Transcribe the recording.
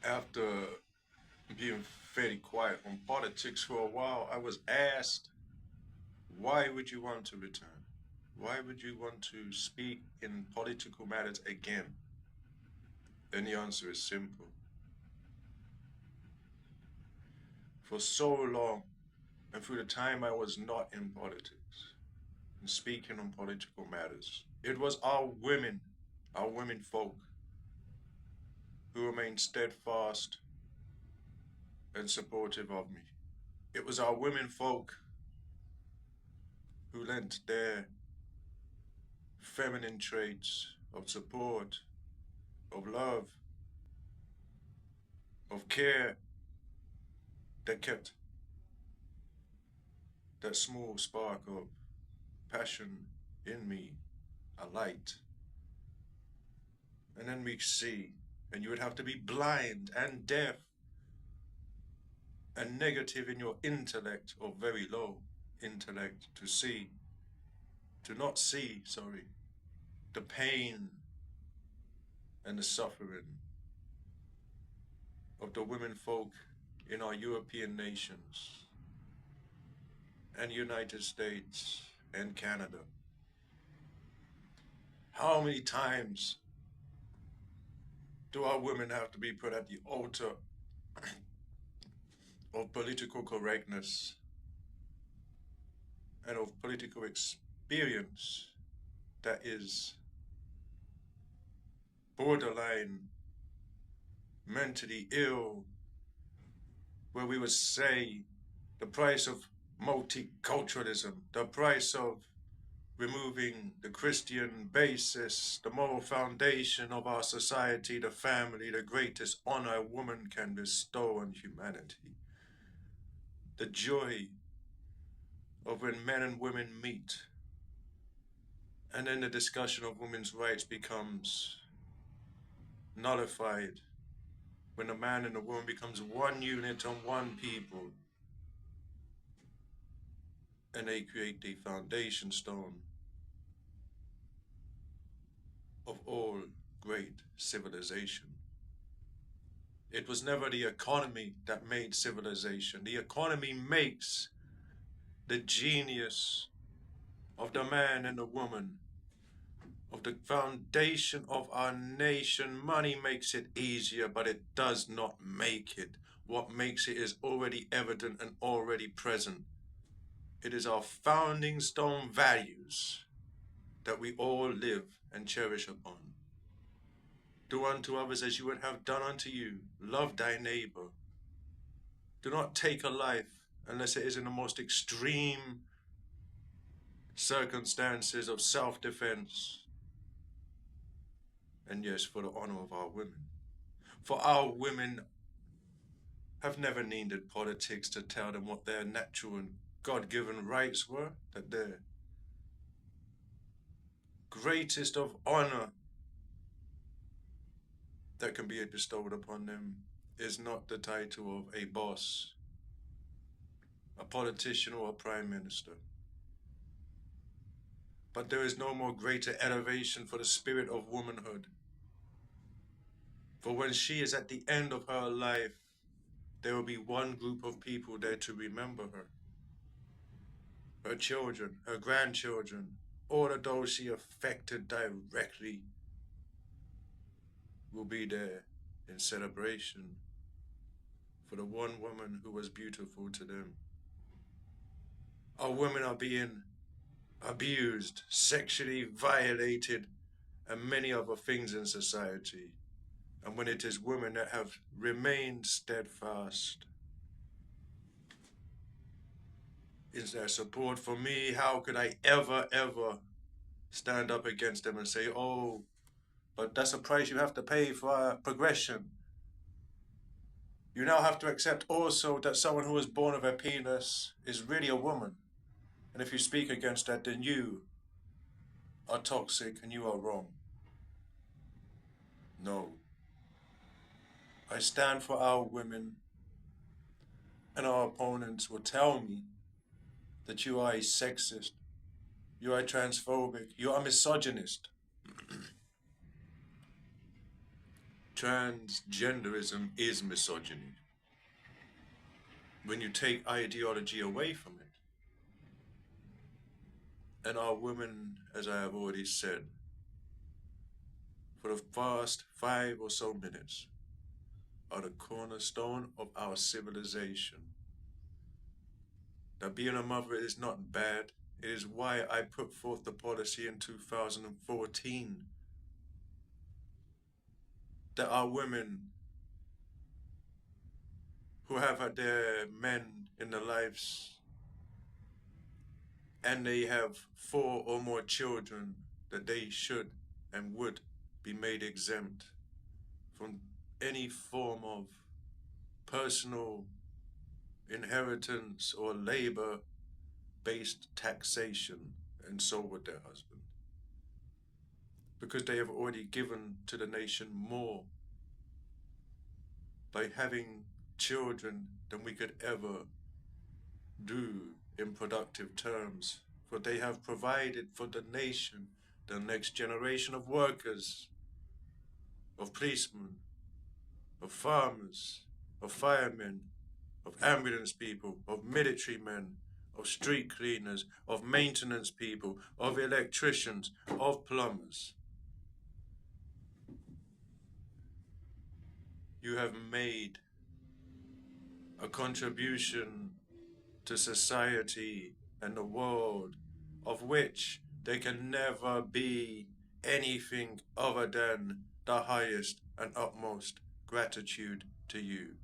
After being fairly quiet on politics for a while, I was asked, why would you want to return? Why would you want to speak in political matters again? And the answer is simple. For so long, and through the time I was not in politics and speaking on political matters, it was our women folk, who remained steadfast and supportive of me. It was our women folk who lent their feminine traits of support, of love, of care that kept that small spark of passion in me alight. And then we see, and you would have to be blind and deaf and negative in your intellect, or very low intellect, to not see, the pain and the suffering of the women folk in our European nations and United States and Canada. How many times do our women have to be put at the altar of political correctness and of political experience that is borderline mentally ill, where we would say the price of multiculturalism, the price of removing the Christian basis, the moral foundation of our society, the family, the greatest honor a woman can bestow on humanity. The joy of when men and women meet, and then the discussion of women's rights becomes nullified when the man and the woman becomes one unit and one people, and they create the foundation stone of all great civilization. It was never the economy that made civilization. The economy makes the genius of the man and the woman, of the foundation of our nation. Money makes it easier, but it does not make it. What makes it is already evident and already present. It is our founding stone values that we all live and cherish upon. Do unto others as you would have done unto you. Love thy neighbor. Do not take a life unless it is in the most extreme circumstances of self-defense. And yes, for the honor of our women. For our women have never needed politics to tell them what their natural and God-given rights were, that their greatest of honor that can be bestowed upon them is not the title of a boss, a politician, or a prime minister. But there is no more greater elevation for the spirit of womanhood. For when she is at the end of her life, there will be one group of people there to remember her. Her children, her grandchildren, all of those she affected directly will be there in celebration for the one woman who was beautiful to them. Our women are being abused, sexually violated, and many other things in society. And when it is women that have remained steadfast in their support for me, how could I ever stand up against them and say, oh, but that's a price you have to pay for progression. You now have to accept also that someone who was born of a penis is really a woman. And if you speak against that, then you are toxic and you are wrong. No. I stand for our women, and our opponents will tell me that you are a sexist, you are transphobic, you are misogynist. transgenderism is misogyny. When you take ideology away from it, and our women, as I have already said, for the past 5 or so minutes, are the cornerstone of our civilization. That being a mother is not bad. It is why I put forth the policy in 2014 that our women who have had their men in their lives and they have 4 or more children, that they should and would be made exempt from any form of personal inheritance or labor-based taxation, and so would their husband. Because they have already given to the nation more by having children than we could ever do in productive terms. For they have provided for the nation the next generation of workers, of policemen, of farmers, of firemen, of ambulance people, of military men, of street cleaners, of maintenance people, of electricians, of plumbers. You have made a contribution to society and the world of which there can never be anything other than the highest and utmost gratitude to you.